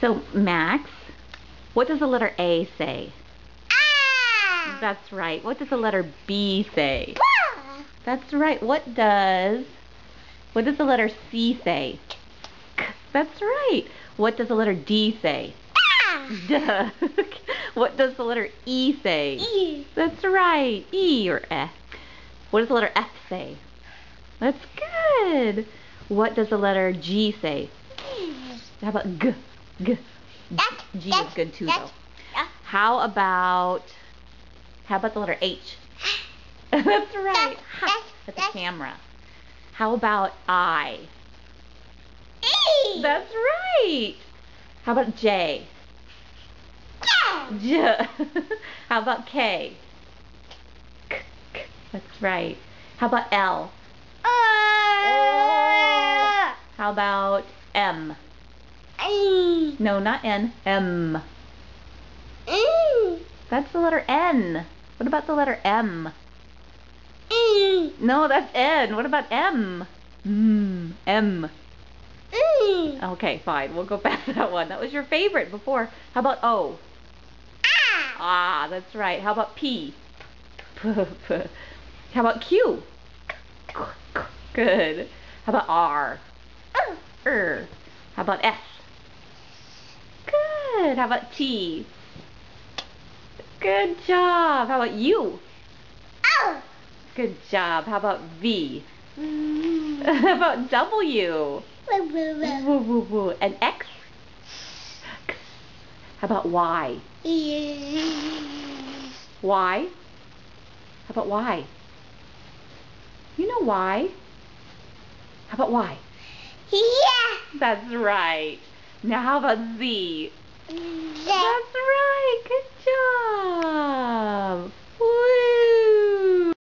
So, Max, what does the letter A say? Ah! That's right. What does the letter B say? Ah! That's right. What does the letter C say? K. That's right. What does the letter D say? Ah! Duh. What does the letter E say? E. That's right. E or F. What does the letter F say? That's good. What does the letter G say? How about G? G. G is good too, though. How about the letter H? That's right. That's a camera. How about I? E. That's right. How about J? J. How about K? K. K. That's right. How about L? How about M? No, not N. M. That's the letter N. What about the letter M? No, that's N. What about M? M. Okay, fine. We'll go past that one. That was your favorite before. How about O? Ah, that's right. How about P? How about Q? Good. How about R? How about S? Good. How about T? Good job. How about U? Good job. How about V? How about W? Woo, woo, woo. And X? How about Y? Y? How about Y? You know Y. How about Y? Yeah. That's right. Now how about Z? That's right.